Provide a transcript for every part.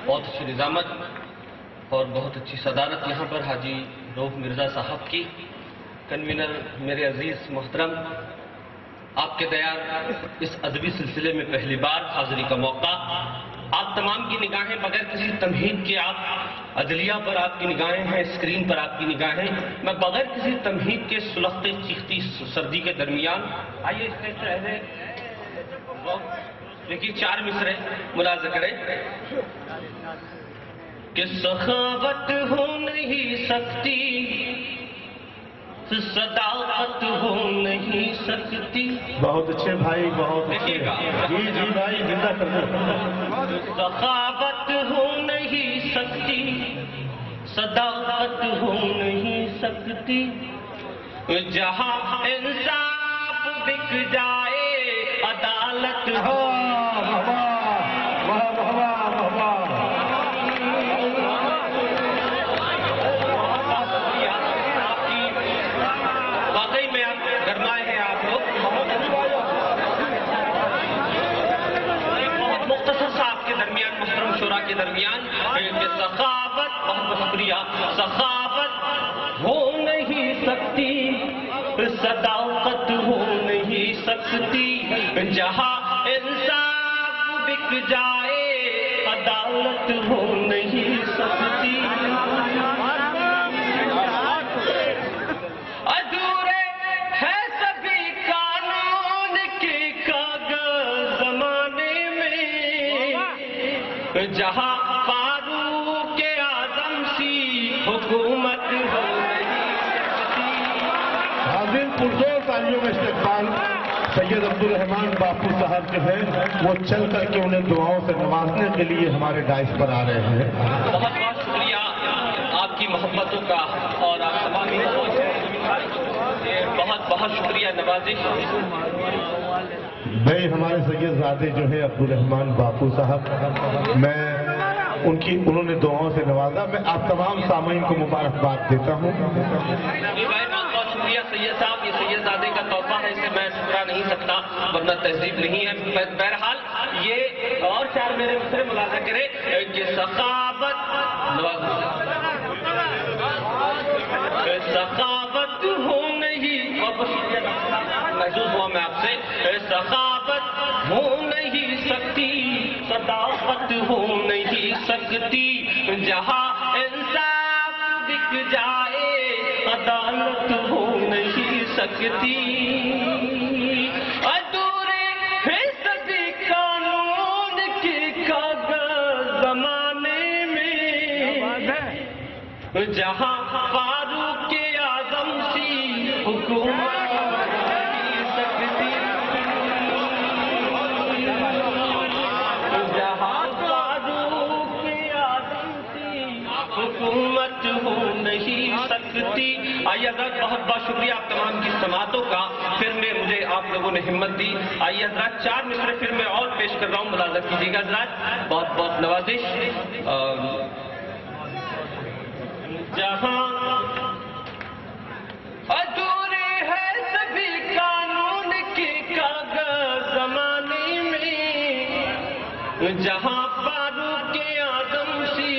بہت اچھی نظامت اور بہت اچھی صدارت یہاں پر حاجی رؤف مرزا صاحب کی. کنوینر میرے عزیز محترم، آپ کے دیار اس ادبی سلسلے میں پہلی بار حاضری کا موقع. آپ تمام کی نگاہیں بغیر کسی تمہید کے، آپ عدلیہ پر آپ کی نگاہیں ہیں، اسکرین پر آپ کی نگاہیں. میں بغیر کسی تمہید کے سلختے چیختی سردی کے درمیان آئیے اسٹیج پر رہے دیکھیے 4 مصرے ملاحظہ کریں کہ سخاوت ہو نہیں سکتی، صداقت ہو نہیں سکتی. بہت اچھے بھائی، بہت اچھے. جی بھائی زندہ کر دو. سخاوت ہو نہیں سکتی، صداقت ہو نہیں سکتی. جہاں انصاف بک جائے عدالت ہو. واقعی میں آپ گرمائے ہیں آپ لوگ. بہت مختصر سا آپ کے درمیان، محترم شورا کے درمیان، کہ سخاوت، بہت شکریہ، سخاوت ہو نہیں سکتی، صداقت ہو نہیں سکتی. جہاں انصاف بک جائے عدالت ہو نہیں سکتی. ادھورے ہے سبھی قانون کے کاغذ زمانے میں، جہاں فاروق اعظم سی حکومت ہو نہیں سکتی. حاضر پرزور تالیوں میں استقبال سید عبدالرحمان باپو صاحب جو ہیں، وہ چل کر کے انہیں دعاؤں سے نوازنے کے لیے ہمارے ڈائس پر آ رہے ہیں. بہت بہت شکریہ آپ کی محبتوں کا اور آپ تمامی بہت بہت شکریہ نوازش. بھائی ہمارے سید زادے جو ہے عبدالرحمان باپو صاحب، میں انہوں نے دعاؤں سے نوازا. میں آپ تمام سامعین کو مبارکباد دیتا ہوں. بہت بہت شکریہ سید صاحب، یہ سید زادے کا تحفہ ہے، اسے میں شکرا نہیں سکتا ورنہ تہذیب نہیں ہے. بہرحال یہ اور 4 میرے مصرے ملاحظہ کرے کہ سخاوت ہو نہیں، بہت شکریہ محسوس ہوا میں آپ سے. سخاوت ہو نہیں سکتی، صداقت ہو نہیں سکتی. جہاں انصاف بک جائے عدالت ہو نہیں سکتی. ادھورے ہیں سبھی قانون کے کاغذ زمانے میں، جہاں فاروق اعظم سی حکومت نہیں سکتی. جہاں فاروق اعظم سی حکومت ہو نہیں سکتی. آئیے حضرات، بہت بہت شکریہ آپ تمام کی سماعتوں کا. پھر میں مجھے آپ لوگوں نے ہمت دی. آئیے حضرات 4 مصرے پھر میں اور پیش کر رہا ہوں، ملاحظہ کیجیے گا حضرات. بہت بہت نوازش. جہاں ادھورے ہے سبھی قانون کے کاغذ زمانے میں، جہاں فاروق اعظم سی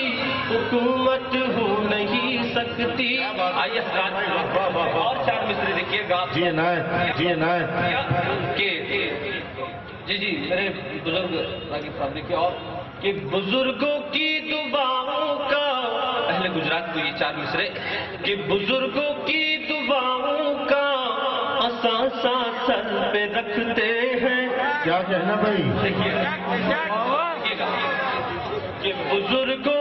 حکومت ہو نہیں سکتی. آئیے حضرات اور 4 مصرے دیکھیے گا. جی جی میرے بزرگ راغب صاحب دیکھیے. اور کہ بزرگوں کی دعاؤں کا، اہل گجرات کو یہ 4 مصرے، کہ بزرگوں کی دعاؤں کا اثاثہ سر پہ رکھتے ہیں. کیا کہنا بھائی؟ دیکھیے گا کہ بزرگوں